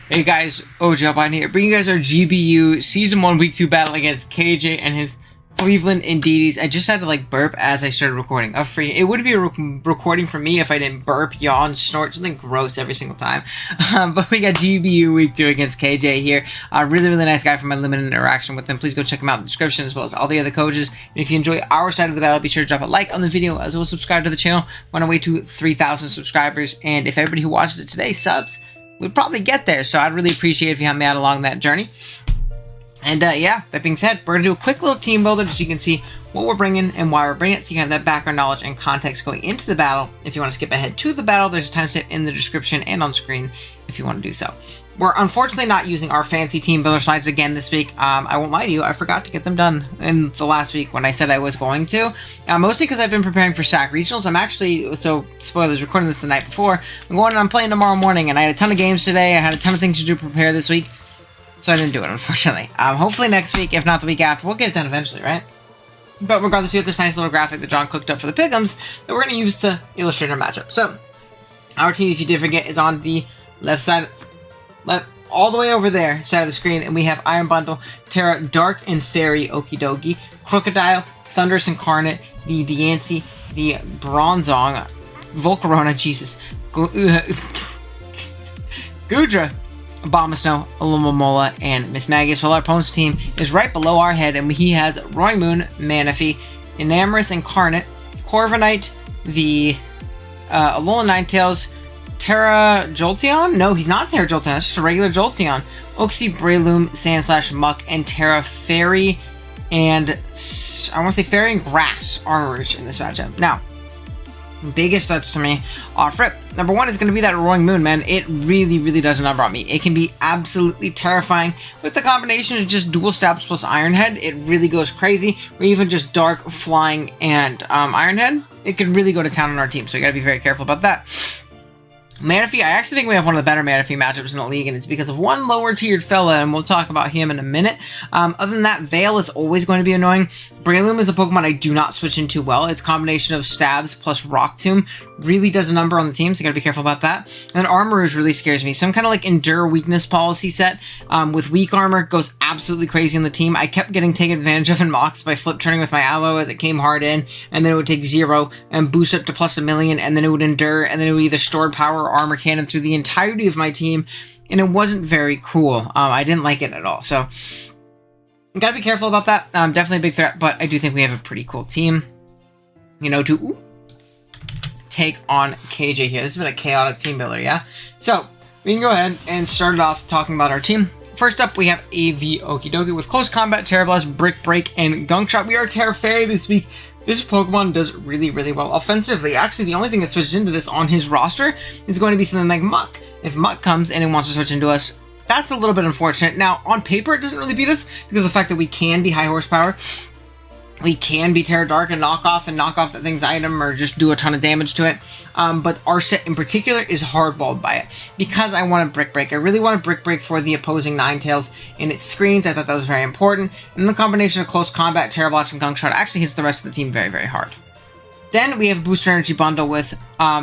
Hey guys, OGalbina here, bringing you guys our GBU Season 1 Week 2 battle against KJ and his Cleveland Indeedies. I just had to burp as I started recording. It would be a recording for me if I didn't burp, yawn, snort, something gross every single time. But we got GBU Week 2 against KJ here. Really nice guy from my limited interaction with him. Please go check him out in the description as well as all the other coaches. And if you enjoy our side of the battle, be sure to drop a like on the video as well as subscribe to the channel. We're on our way to 3,000 subscribers. And if everybody who watches it today subs, we'd probably get there, so I'd really appreciate if you help me out along that journey. And yeah, that being said, we're going to do a quick little team builder just so you can see what we're bringing and why we're bringing it, so you have that background knowledge and context going into the battle. If you want to skip ahead to the battle, there's a timestamp in the description and on screen if you want to do so. We're unfortunately not using our fancy team builder slides again this week. I won't lie to you, I forgot to get them done in the last week when I said I was going to. Mostly because I've been preparing for SAC Regionals. I'm actually, so spoilers, recording this the night before. I'm playing tomorrow morning, and I had a ton of games today. I had a ton of things to do to prepare this week, so I didn't do it, unfortunately. Hopefully next week, if not the week after, we'll get it done eventually, right? But regardless, we have this nice little graphic that John cooked up for the pick'ems that we're going to use to illustrate our matchup. So, our team, if you did forget, is on the left side, all the way over there, side of the screen, and we have Iron Bundle, Terra, Dark and Fairy, Okie Dokie, Crocodile, Thunderous Incarnate, the Diancie, the Bronzong, Volcarona, Jesus, Gudra, Abomasnow, Alumamola, and Miss Magus. While our opponent's team is right below our head, and he has Roaring Moon, Manaphy, Enamorous Incarnate, Corviknight, the Alolan Ninetales, Terra Jolteon? No, he's not Terra Jolteon. That's just a regular Jolteon. Oxy, Breloom, Sandslash, Muck, and Terra Fairy, and I want to say Fairy and Grass Armorage in this matchup. Now, biggest threats to me off rip. Number one is going to be that Roaring Moon, man. It really does a number on me. It can be absolutely terrifying with the combination of just dual stabs plus Iron Head. It really goes crazy. Or even just Dark, Flying, and Iron Head. It can really go to town on our team, so you got to be very careful about that. Manaphy, I actually think we have one of the better Manaphy matchups in the league, and it's because of one lower-tiered fella, and we'll talk about him in a minute. Other than that, Veil is always going to be annoying. Breloom is a Pokemon I do not switch into well. Its combination of Stabs plus Rock Tomb really does a number on the team, so you gotta be careful about that. And Armorage really scares me. Some kind of Endure Weakness policy set with Weak Armor goes absolutely crazy on the team. I kept getting taken advantage of in mocks by flip turning with my Aloe as it came hard in, and then it would take 0 and boost up to plus 1,000,000, and then it would Endure, and then it would either Stored Power or Armor Cannon through the entirety of my team, and it wasn't very cool. I didn't like it at all, so you gotta be careful about that. Definitely a big threat, but I do think we have a pretty cool team, to take on KJ here. This has been a chaotic team builder, yeah? So, we can go ahead and start it off talking about our team. First up, we have AV Okie Dokie with Close Combat, Terra Blast, Brick Break, and Gunk Shot. We are Terra Fairy this week. This Pokemon does really well offensively. Actually, the only thing that switches into this on his roster is going to be something like Muck. If Muck comes and it wants to switch into us, that's a little bit unfortunate. Now, on paper, it doesn't really beat us because of the fact that we can be high horsepower. We can be Terra Dark and knock off that thing's item or just do a ton of damage to it. But our set in particular is hardballed by it because I want a Brick Break. I really want a Brick Break for the opposing Ninetales in its screens. I thought that was very important. And the combination of Close Combat, Terra Blast, and Gunk Shot actually hits the rest of the team very hard. Then we have a Booster Energy Bundle with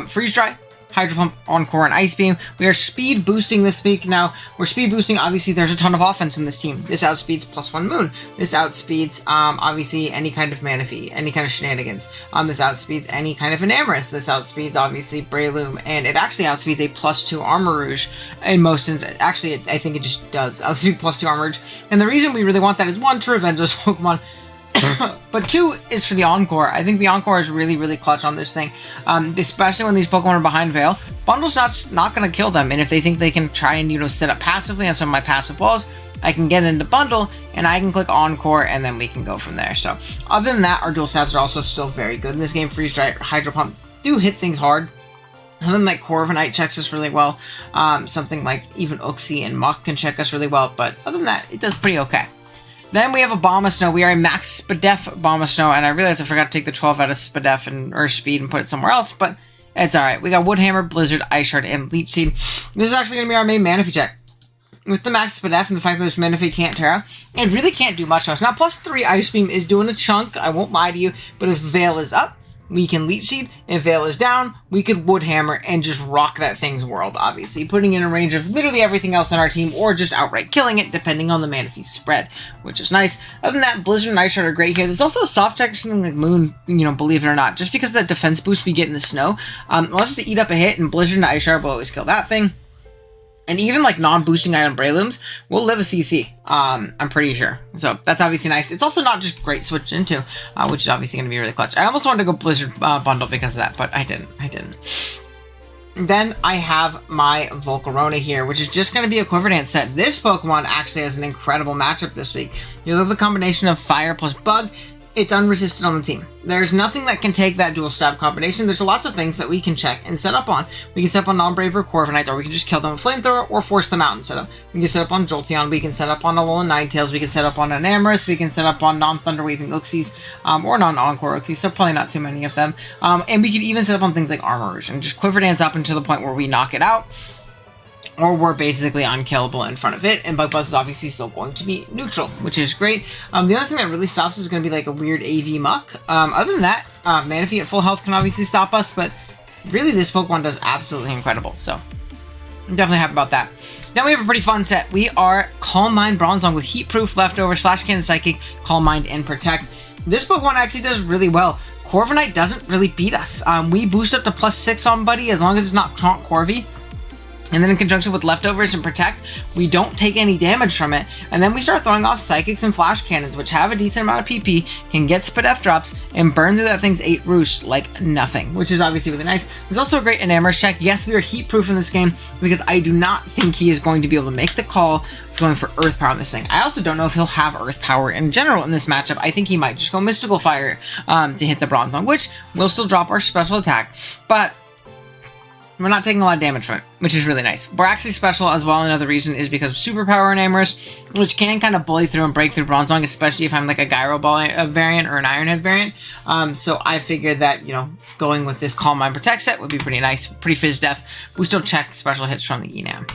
Freeze Dry, Hydro Pump, Encore, and Ice Beam. We are speed boosting this week. Now, we're speed boosting. Obviously, there's a ton of offense in this team. This outspeeds +1 Moon. This outspeeds, obviously, any kind of Manaphy, any kind of shenanigans. This outspeeds any kind of Enamorous. This outspeeds, obviously, Breloom. And it actually outspeeds a +2 Armorage in most instances. Actually, I think it just does outspeed +2 Armorage. And the reason we really want that is, one, to revenge those Pokemon. But 2 is for the Encore. I think the Encore is really clutch on this thing, especially when these Pokemon are behind Veil. Bundle's not going to kill them, and if they think they can try and set up passively on some of my passive walls, I can get into Bundle, and I can click Encore, and then we can go from there. So, other than that, our dual stabs are also still very good in this game. Freeze Dry, Hydro Pump do hit things hard. Something like Corviknight checks us really well. Something like even Oxy and Muck can check us really well, but other than that, it does pretty okay. Then we have Abomasnow. We are a max Spadef Abomasnow, and I realized I forgot to take the 12 out of Spadef or Speed and put it somewhere else, but it's alright. We got Woodhammer, Blizzard, Ice Shard, and Leech Seed. This is actually going to be our main Manaphy check. With the max Spadef and the fact that this Manaphy can't Terra, it really can't do much to us. Now, +3 Ice Beam is doing a chunk, I won't lie to you, but if Veil is up, we can Leech Seed. If Veil is down, we could Wood Hammer and just rock that thing's world, obviously, putting in a range of literally everything else on our team, or just outright killing it, depending on the Manaphy spread, which is nice. Other than that, Blizzard and Ice Shard are great here. There's also a soft check, something like Moon, believe it or not, just because of that defense boost we get in the snow. Let's just eat up a hit, and Blizzard and Ice Shard will always kill that thing. And even like non-boosting item Breylooms will live a CC, I'm pretty sure. So that's obviously nice. It's also not just great switch into, which is obviously going to be really clutch. I almost wanted to go Blizzard bundle because of that, but I didn't. Then I have my Volcarona here, which is just going to be a Quiver Dance set. This Pokemon actually has an incredible matchup this week. You love the combination of Fire plus Bug. It's unresisted on the team. There's nothing that can take that dual stab combination. There's lots of things that we can check and set up on. We can set up on Non-Brave or Corviknight, or we can just kill them with Flamethrower or force them out and set up. We can set up on Jolteon, we can set up on Alolan Ninetales, we can set up on an Amorous, we can set up on non-Thunderwaving Uxies, or non-Encore Uxies, so probably not too many of them. And we can even set up on things like Armarouge and just Quiver Dance up until the point where we knock it out, or we're basically unkillable in front of it, and Bug Buzz is obviously still going to be neutral, which is great. The only thing that really stops is going to be like a weird AV Muck. Other than that, Manaphy at full health can obviously stop us, but really this Pokemon does absolutely incredible, so I'm definitely happy about that. Then we have a pretty fun set. We are Calm Mind Bronzong with Heat Proof, Leftovers, Flash Cannon Psychic, Calm Mind, and Protect. This Pokemon actually does really well. Corviknight doesn't really beat us. We boost up to +6 on Buddy as long as it's not Corvi. And then in conjunction with Leftovers and Protect, we don't take any damage from it. And then we start throwing off Psychics and Flash Cannons, which have a decent amount of PP, can get Spadef drops, and burn through that thing's 8 roosts like nothing, which is obviously really nice. There's also a great Enamorous check. Yes, we are heat-proof in this game, because I do not think he is going to be able to make the call of going for Earth Power in this thing. I also don't know if he'll have Earth Power in general in this matchup. I think he might just go Mystical Fire to hit the Bronzong, which will still drop our special attack. But we're not taking a lot of damage from it, which is really nice. We're actually special as well. Another reason is because of Superpower and Amorous, which can kind of bully through and break through Bronzong, especially if I'm like a Gyro Ball variant or an Ironhead variant. So I figured that, going with this Calm Mind Protect set would be pretty nice. Pretty Fizz Def. We still check special hits from the Enam.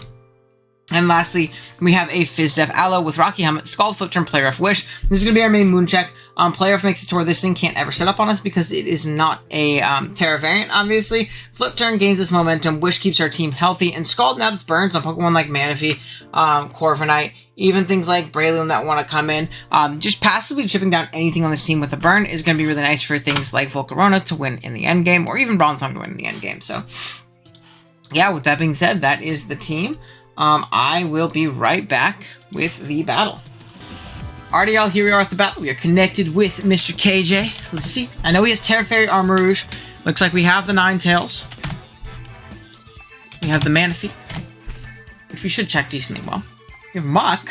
And lastly, we have a Fizz Def Aloe with Rocky Helmet, Scald, Flip Turn, Play Rough, Wish. This is going to be our main moon check. Play Rough makes it to where this thing can't ever set up on us because it is not a Terra variant, obviously. Flip Turn gains this momentum, Wish keeps our team healthy, and Scald nabs burns on Pokemon like Manaphy, Corviknight, even things like Breloom that want to come in. Just passively chipping down anything on this team with a burn is going to be really nice for things like Volcarona to win in the endgame, or even Bronzong to win in the endgame. So, yeah, with that being said, that is the team. I will be right back with the battle. Alrighty, y'all, here we are at the battle. We are connected with Mr. KJ. Let's see. I know he has Terra Fairy, Armarouge. Looks like we have the Ninetales. We have the Manaphy, which we should check decently well. We have Muck.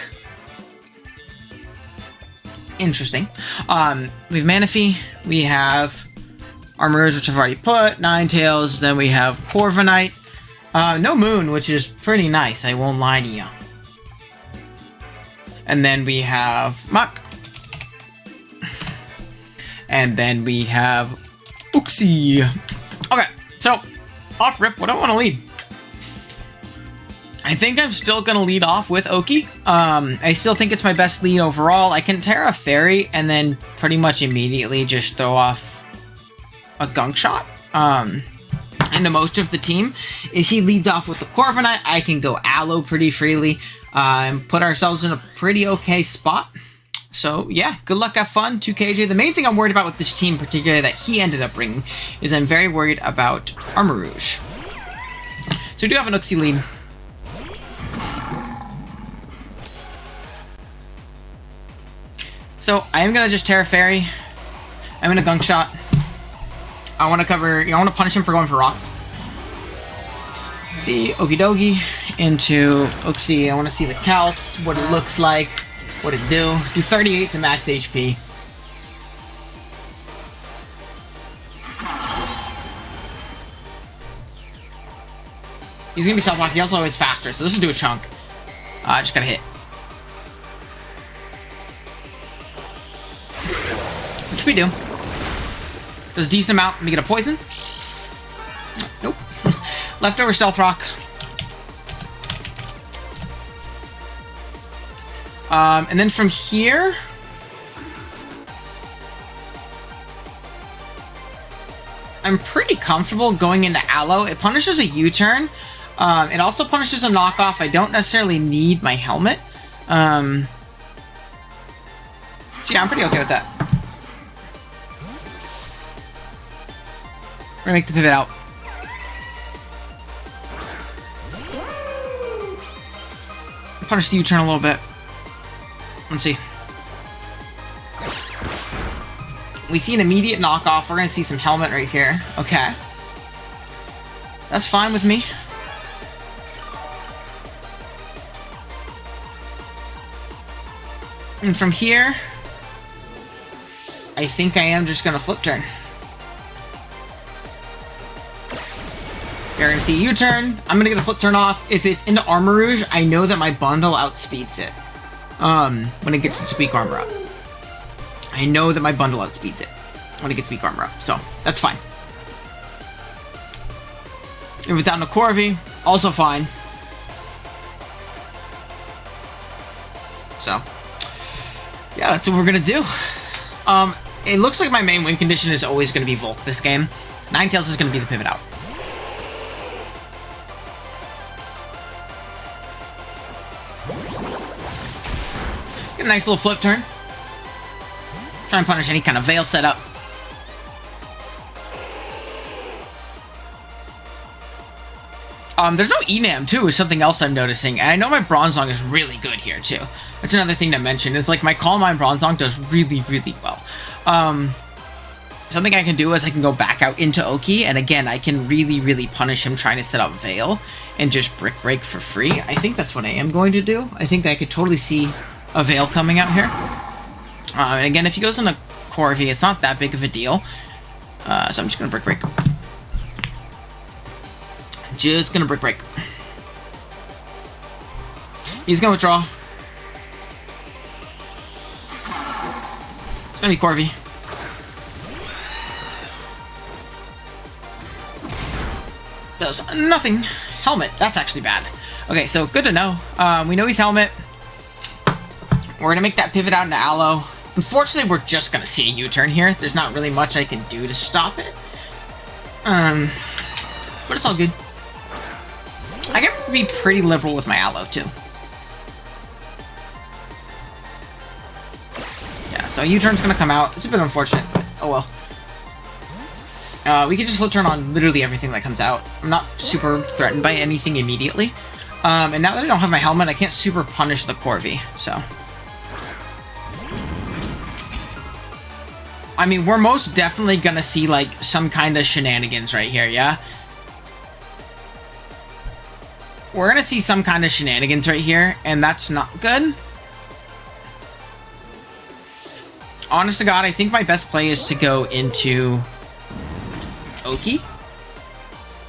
Interesting. We have Manaphy. We have Armarouge, which I've already put. Ninetales. Then we have Corviknight. No Moon, which is pretty nice, I won't lie to you. And then we have Muck. And then we have Uxie. Okay, so, off rip, what do I want to lead? I think I'm still going to lead off with Oki. I still think it's my best lead overall. I can Terra Fairy and then pretty much immediately just throw off a Gunk Shot. Into most of the team. If he leads off with the Corviknight, I can go Aloe pretty freely and put ourselves in a pretty okay spot. So yeah, good luck, have fun to KJ. The main thing I'm worried about with this team, particularly that he ended up bringing, is I'm very worried about Armarouge. So we do have an Uxie lead. So I am gonna just Terra Fairy. I'm gonna Gunk Shot. I want to punish him for going for rocks. Let's see, Okie dokie, into Uxie. I want to see the calcs, what it looks like, what it do. Do 38 to max HP. He's going to be self-locked. He also is faster, so this will do a chunk. Just got to hit. Which we do. Does a decent amount. Let me get a poison. Nope. Leftover Stealth Rock. And then from here, I'm pretty comfortable going into Aloe. It punishes a U-turn. It also punishes a knockoff. I don't necessarily need my helmet. So yeah, I'm pretty okay with that. We're gonna make the pivot out. Punish the U-turn a little bit. Let's see. We see an immediate knockoff. We're gonna see some helmet right here. Okay. That's fine with me. And from here, I think I am just gonna flip turn. You're gonna see a U-turn. I'm gonna get a flip turn off. If it's into Armor Rouge, I know that my bundle outspeeds it. When it gets its weak armor up. I know that my bundle outspeeds it when it gets weak armor up, so that's fine. If it's down to Corvi, also fine. So, yeah, that's what we're gonna do. It looks like my main win condition is always gonna be Volk this game. Ninetales is gonna be the pivot out. Get a nice little flip turn. Try and punish any kind of Veil setup. There's no Enam too, is something else I'm noticing. And I know my Bronzong is really good here too. That's another thing to mention, is like my Calm Mind Bronzong does really, really well. Something I can do is I can go back out into Oki, and again, I can really, really punish him trying to set up Veil and just Brick Break for free. I think that's what I am going to do. I think I could totally see a Veil coming out here. And again, if he goes into Corvi, it's not that big of a deal. So I'm just going to Brick Break. Just going to Brick Break. He's going to withdraw. It's going to be Corvi. Does nothing. Helmet. That's actually bad. Okay, so good to know. We know he's Helmet. We're going to make that pivot out into Aloe. Unfortunately, we're just going to see a U-turn here. There's not really much I can do to stop it. But it's all good. I can be pretty liberal with my Aloe, too. Yeah, so U-turn's going to come out. It's a bit unfortunate, but oh well. We can just flip turn on literally everything that comes out. I'm not super threatened by anything immediately. And now that I don't have my helmet, I can't super punish the Corvi, so... I mean, we're most definitely gonna see, like, some kind of shenanigans right here, yeah? We're gonna see some kind of shenanigans right here, and that's not good. Honest to God, I think my best play is to go into Oki.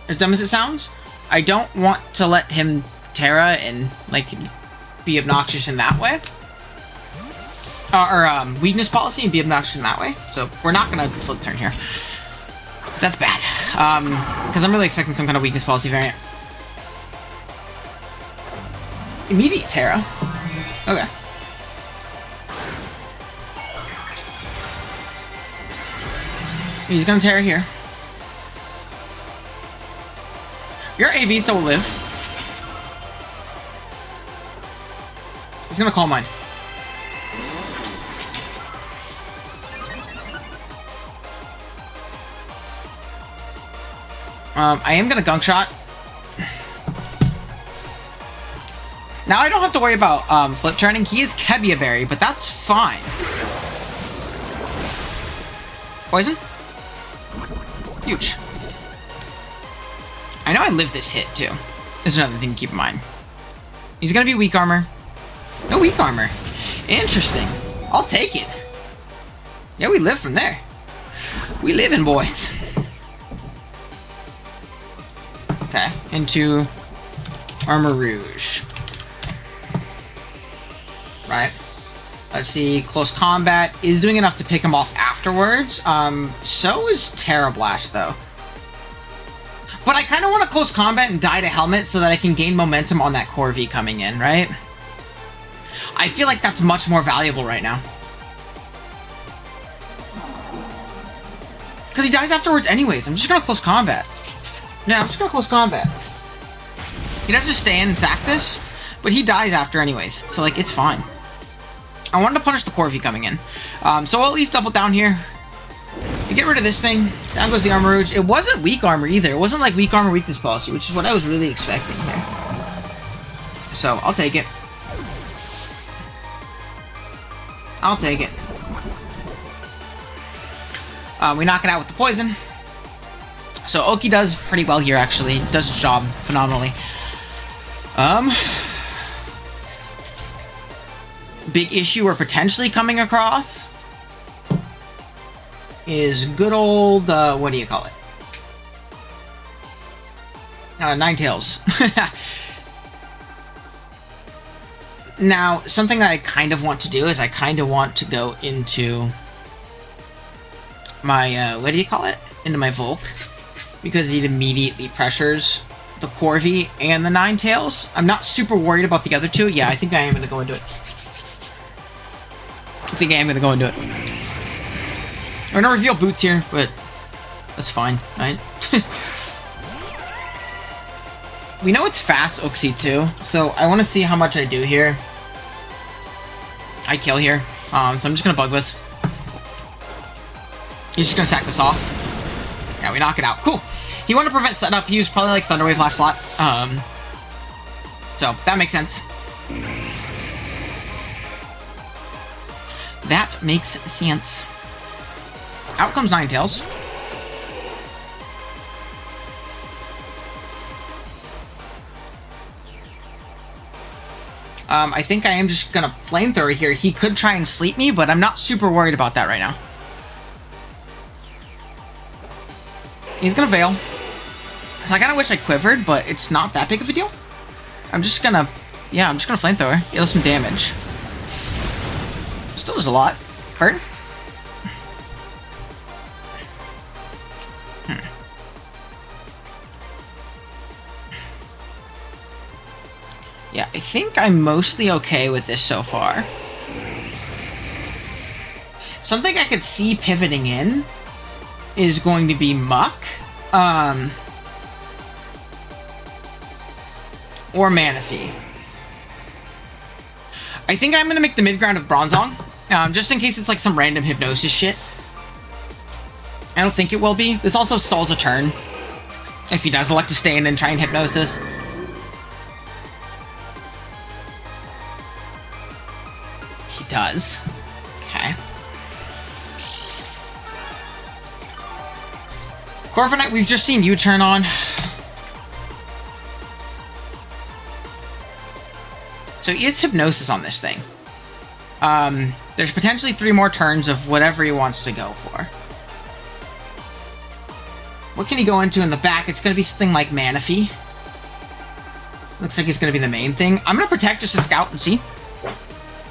As dumb as it sounds. I don't want to let him Terra and, like, be obnoxious in that way. Weakness policy and be obnoxious in that way. So we're not going to flip turn here. Because that's bad. Because I'm really expecting some kind of weakness policy variant. Immediate Terra. Okay. He's going to Terra here. Your AV still will live. He's going to Calm Mind. I am going to Gunk Shot. Now I don't have to worry about flip turning. He is Kebia Berry, but that's fine. Poison? Huge. I know I live this hit, too. There's another thing to keep in mind. He's going to be weak armor. No weak armor. Interesting. I'll take it. Yeah, we live from there. We live in, boys. Okay, into Armor Rouge. Right. Let's see, Close Combat is doing enough to pick him off afterwards. So is Terra Blast, though. But I kind of want to Close Combat and die to Helmet so that I can gain momentum on that Corvi coming in, right? I feel like that's much more valuable right now. Because he dies afterwards anyways. I'm just gonna close combat. Yeah, I'm just gonna close combat. He does just stay in and sack this, but he dies after anyways. So, like, it's fine. I wanted to punish the Corvi coming in. So we'll at least double down here. We get rid of this thing. Down goes the Armor Rouge. It wasn't weak armor either. It wasn't like weak armor weakness policy, which is what I was really expecting here. So, I'll take it. I'll take it. We knock it out with the poison. So Oki does pretty well here, actually. Does its job phenomenally. Big issue we're potentially coming across is good old, what do you call it? Ninetales. Now, something that I kind of want to do is I kind of want to go into my, what do you call it? Into my Volk. Because it immediately pressures the Corvi and the Ninetales. I'm not super worried about the other two. Yeah, I think I am going to go into it. I think I am going to go into it. I'm going to reveal boots here, but that's fine, right? We know it's fast Oxy too, so I want to see how much I do here. I kill here, so I'm just going to Bug Whiz. He's just going to sack this off. Yeah, we knock it out. Cool. He wanted to prevent setup. He used probably like Thunderwave last slot. So that makes sense. That makes sense. Out comes Ninetales. I think I am just gonna Flamethrower here. He could try and sleep me, but I'm not super worried about that right now. He's gonna Veil. So I kinda wish I quivered, but it's not that big of a deal. I'm just gonna Flamethrower. Deal some damage. Still does a lot. Hurt? Yeah, I think I'm mostly okay with this so far. Something I could see pivoting in is going to be Muck. Or Manaphy. I think I'm going to make the mid-ground of Bronzong. Just in case it's like some random Hypnosis shit. I don't think it will be. This also stalls a turn. If he does elect to stay in and try and Hypnosis. He does. Okay. Corviknight, we've just seen U-turn on. So he is Hypnosis on this thing. There's potentially 3 more turns of whatever he wants to go for. What can he go into in the back? It's going to be something like Manaphy. Looks like it's going to be the main thing. I'm going to protect just to scout and see.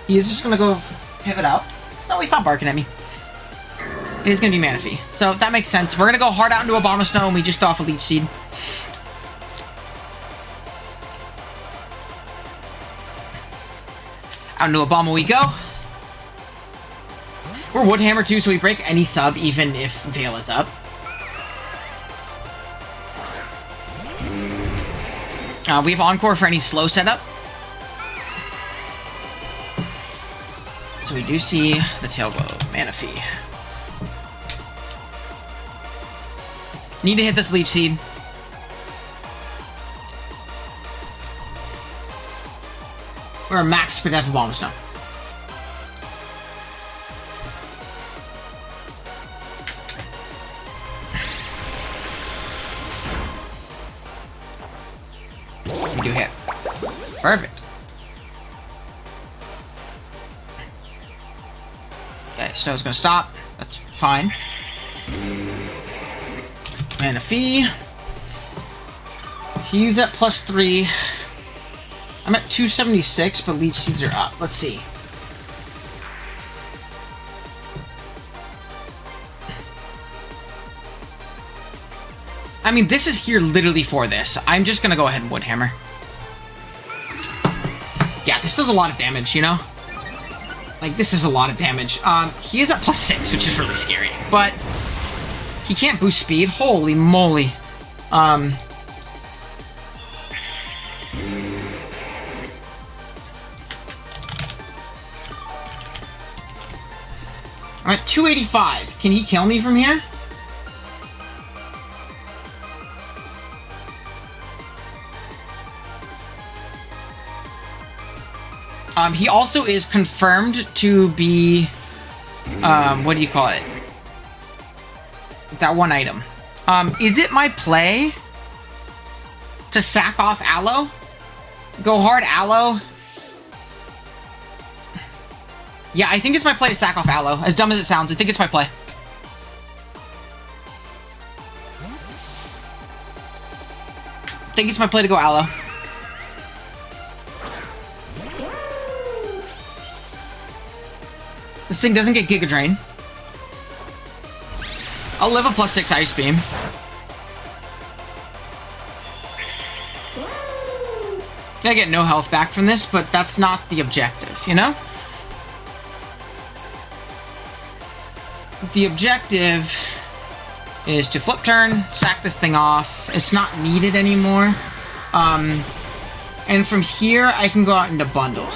He is just going to go pivot out. No, he's not barking at me. It is going to be Manaphy. So that makes sense. We're going to go hard out into Abomasnow and we just off a Leech Seed. Out into Obama we go. We're Woodhammer too, so we break any sub even if Veil is up. We have Encore for any slow setup. So we do see the Tailbow, Manaphy. Need to hit this Leech Seed. We're a max for Death of Abomasnow. We do hit. Perfect. Okay, Snow's gonna stop. That's fine. Manaphy. He's at +3. I'm at 276, but Leech Seeds are up. Let's see. I mean, this is here literally for this. I'm just gonna go ahead and Woodhammer. Yeah, this does a lot of damage, you know? Like, this is a lot of damage. He is at +6, which is really scary. But He can't boost speed? Holy moly. I'm at 285. Can he kill me from here? He also is confirmed to be, what do you call it? That one item. Is it my play to sack off Aloe? Go hard Aloe? Yeah, I think it's my play to sack off Aloe. As dumb as it sounds, I think it's my play. I think it's my play to go Aloe. This thing doesn't get Giga Drain. I'll live a +6 Ice Beam. I get no health back from this, but that's not the objective, you know? The objective is to flip turn, sack this thing off. It's not needed anymore. And from here, I can go out into bundle.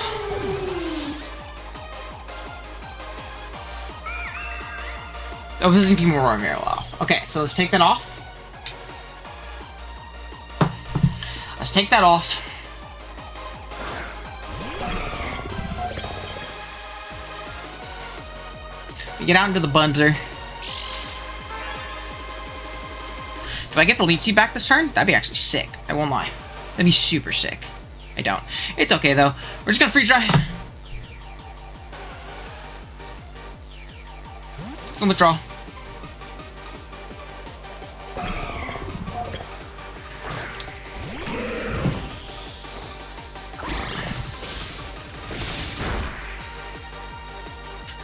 Oh, this is gonna be more Romero off. Okay, so let's take that off. Let's take that off. We get out into the bundler. Do I get the Leech Seed back this turn? That'd be actually sick. I won't lie. That'd be super sick. I don't. It's okay, though. We're just gonna freeze dry. And withdraw.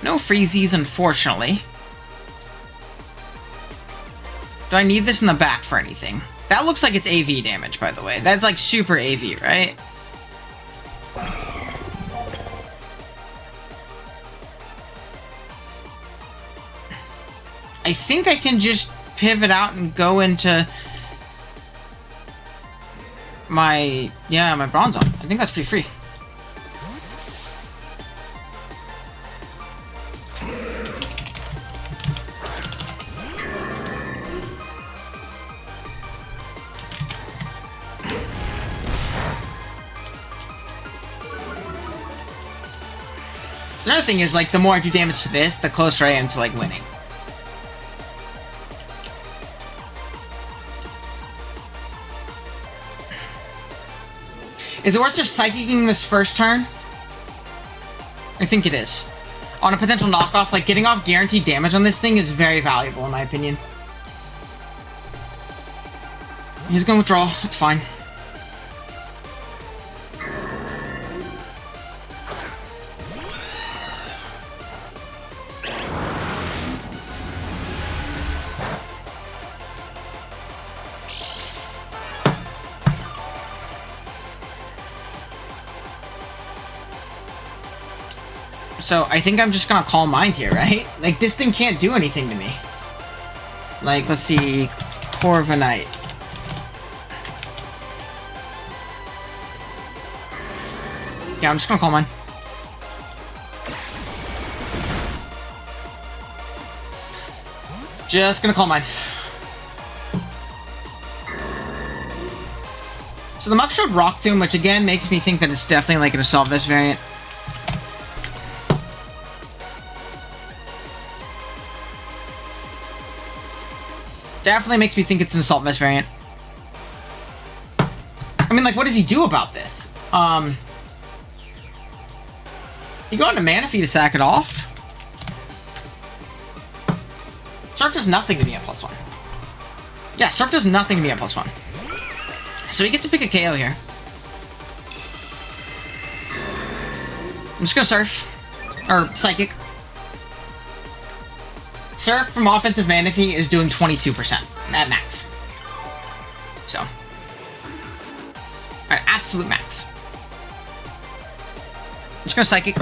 No freezies, unfortunately. Do I need this in the back for anything? That looks like it's AV damage, by the way. That's like super AV, right? I think I can just pivot out and go into my Bronzong. I think that's pretty free. Another thing is, like, the more I do damage to this, the closer I am to, like, winning. Is it worth just psychicking this first turn? I think it is. On a potential knockoff, like, getting off guaranteed damage on this thing is very valuable, in my opinion. He's gonna withdraw. That's fine. So, I think I'm just gonna Calm Mind here, right? Like, this thing can't do anything to me. Like, let's see... Corviknight. Yeah, I'm just gonna Calm Mind. Just gonna Calm Mind. So the Muk showed Rock Tomb, which again makes me think that it's definitely like an Assault Vest variant. Definitely makes me think it's an Assault Vest variant. I mean, like, what does he do about this? You go into Manaphy to sack it off? Surf does nothing to me at +1. Yeah, Surf does nothing to me at +1. So we get to pick a KO here. I'm just gonna Surf. Or Psychic. Surf from offensive Manaphy is doing 22% at max. So. At absolute max. I'm just gonna Psychic.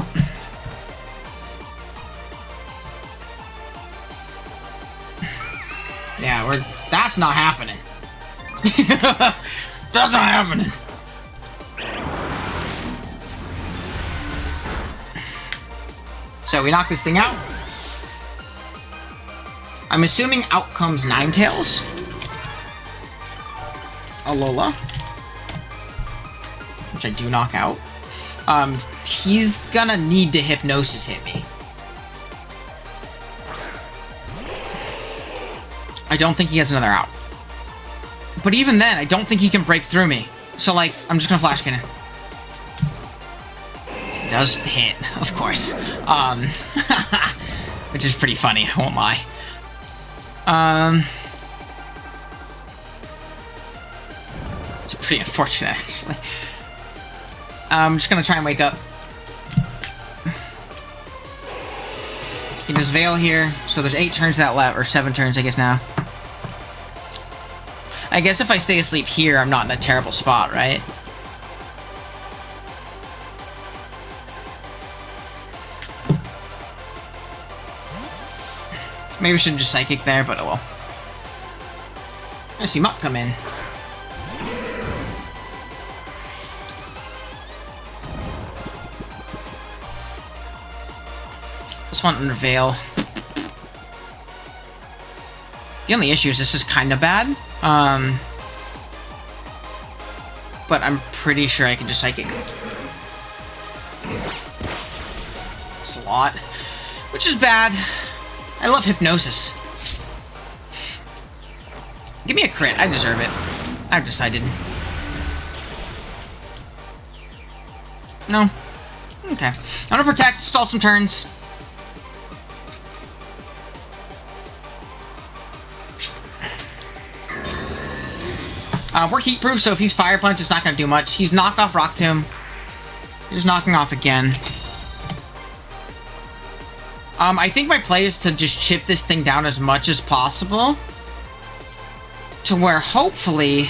Yeah, that's not happening. That's not happening. So we knock this thing out. I'm assuming out comes Ninetales. Alola. Which I do knock out. He's gonna need to Hypnosis hit me. I don't think he has another out. But even then, I don't think he can break through me. So, like, I'm just gonna Flash Cannon. It does hit, of course. Which is pretty funny, I won't lie. It's pretty unfortunate, actually. I'm just gonna try and wake up. He does Veil here, so there's 8 turns that left, or 7 turns, I guess, now. I guess if I stay asleep here, I'm not in a terrible spot, right? Maybe we should just Psychic there, but oh well. I see Muck come in. Just want under Veil. The only issue is this is kind of bad. But I'm pretty sure I can just Psychic. It's a lot. Which is bad. I love Hypnosis. Give me a crit. I deserve it. I've decided. No. Okay. I'm gonna Protect, stall some turns. We're heat proof, so if he's Fire Punch, it's not going to do much. He's knocked off Rock Tomb. He's knocking off again. I think my play is to just chip this thing down as much as possible. To where, hopefully,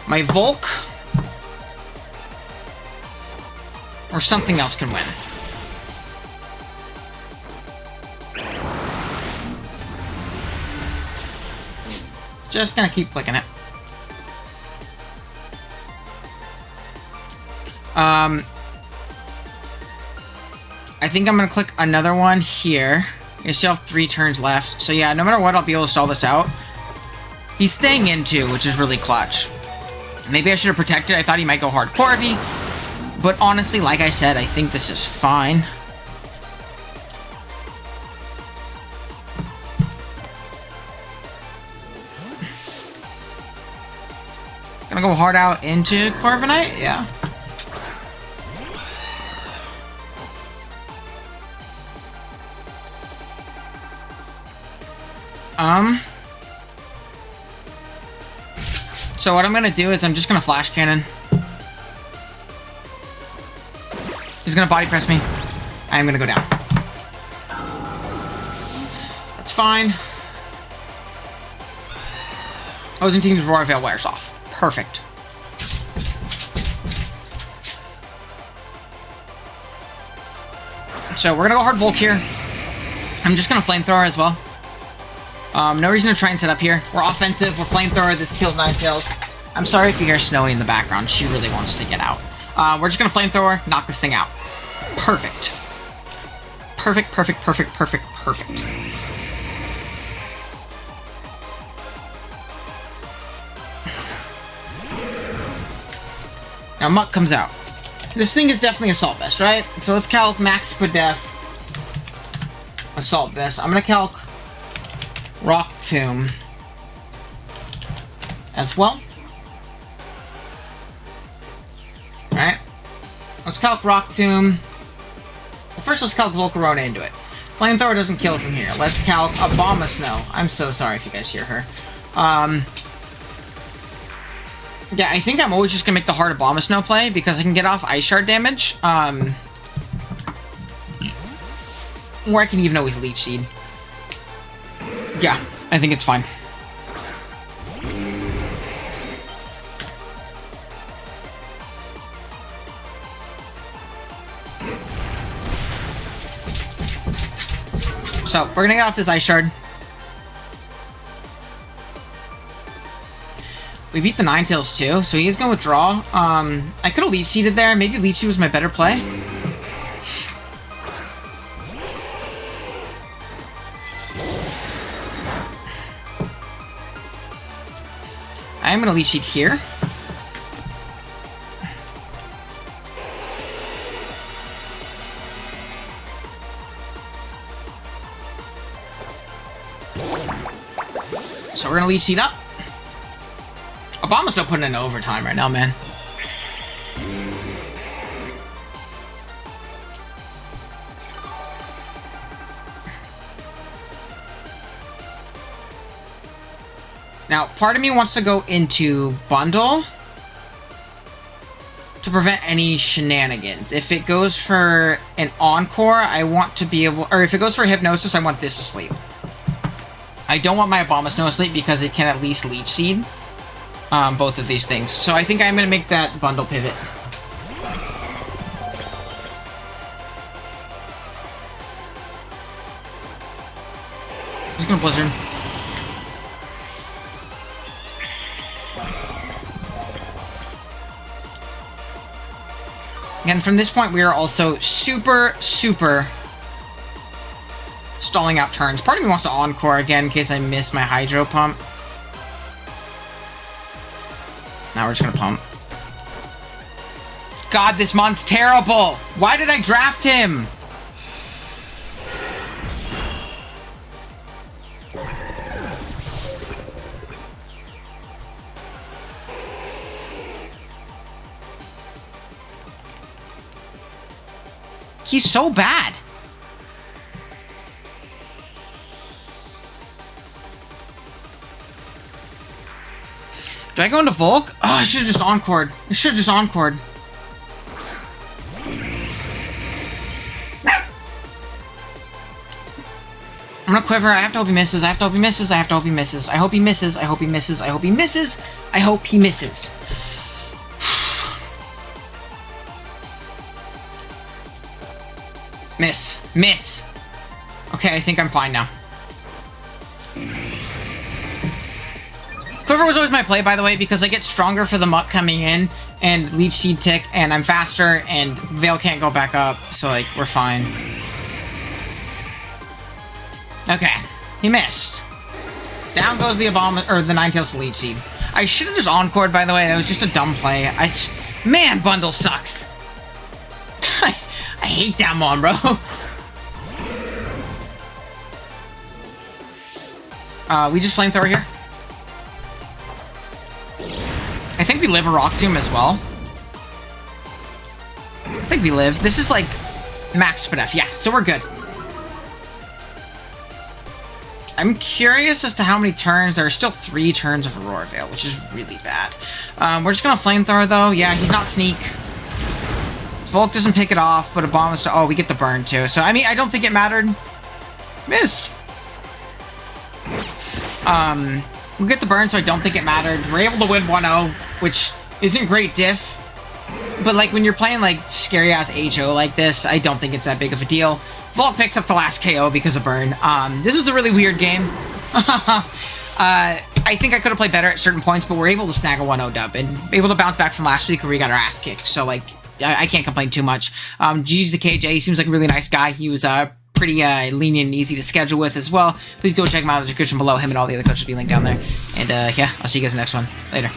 my Volk or something else can win. Just gonna keep flicking it. I think I'm gonna click another one here. You still have 3 turns left. So yeah, no matter what, I'll be able to stall this out. He's staying in too, which is really clutch. Maybe I should have protected. I thought he might go hard Corvi. But honestly, like I said, I think this is fine. Gonna go hard out into Corviknight? Yeah. So what I'm gonna do is I'm just gonna Flash Cannon. He's gonna Body Press me. I am gonna go down. That's fine. Opposing team's Roar Veil wears off. Perfect. So we're gonna go hard Volk here. I'm just gonna Flamethrower as well. No reason to try and set up here. We're offensive, we're Flamethrower, this kills Ninetales. I'm sorry if you hear Snowy in the background, she really wants to get out. We're just gonna Flamethrower, knock this thing out. Perfect. Perfect, perfect, perfect, perfect, perfect. Now Muck comes out. This thing is definitely Assault Vest, right? So let's calc Max Spadef. Assault Vest. I'm gonna calc Rock Tomb as well. Alright. Let's calc Rock Tomb. Well, first let's calc VOLCARONA into it. Flamethrower doesn't kill from here. Let's calc Abomasnow. I'm so sorry if you guys hear her. Yeah, I think I'm always just gonna make the hard Abomasnow play because I can get off Ice Shard damage. Or I can even always Leech Seed. Yeah, I think it's fine. So, we're gonna get off this Ice Shard. We beat the Ninetales too, so he is gonna withdraw. I could have Leech Seeded there. Maybe Leech Seed was my better play. I am gonna Leech Seed here. So we're gonna Leech Seed up. Obama's still putting in overtime right now, man. Now, part of me wants to go into Bundle to prevent any shenanigans. If it goes for an Encore, I want to be able... Or if it goes for Hypnosis, I want this to sleep. I don't want my Abomasnow to sleep because it can at least Leech Seed both of these things. So I think I'm going to make that Bundle pivot. I'm just going to Blizzard. And from this point, we are also super stalling out turns. Part of me wants to Encore again in case I miss my Hydro Pump. Now we're just gonna pump. God, this mon's terrible! Why did I draft him? He's so bad. Do I go into Volk? Oh, I should have just Encored. I should have just Encored. I'm gonna Quiver. I have to hope he misses. I have to hope he misses. I have to hope he misses. I hope he misses. I hope he misses. I hope he misses. I hope he misses. Miss. Miss. Okay, I think I'm fine now. Quiver was always my play, by the way, because I get stronger for the Muck coming in, and Leech Seed tick, and I'm faster, and Veil can't go back up, so, like, we're fine. Okay. He missed. Down goes the Ninetales to Leech Seed. I should have just Encored, by the way. That was just a dumb play. Man, Bundle sucks. I hate that mon, bro. We just Flamethrower here. I think we live a Rock Tomb as well. I think we live. This is like max Spadef. Yeah, so we're good. I'm curious as to how many turns. There are still 3 turns of Aurora Veil, which is really bad. We're just gonna Flamethrower though. Yeah, he's not Sneak. Volk doesn't pick it off, but Obama's... Oh, we get the burn too. So, I mean, I don't think it mattered. Miss. We get the burn, so I don't think it mattered. We're able to win 1-0, which isn't great diff. But, like, when you're playing, like, scary-ass HO like this, I don't think it's that big of a deal. Volk picks up the last KO because of burn. This was a really weird game. I think I could have played better at certain points, but we're able to snag a 1-0 dub and able to bounce back from last week where we got our ass kicked. So, like... I can't complain too much. GG's to KJ. He seems like a really nice guy. He was pretty lenient and easy to schedule with as well. Please go check him out in the description below. Him and all the other coaches will be linked down there. And yeah, I'll see you guys in the next one. Later.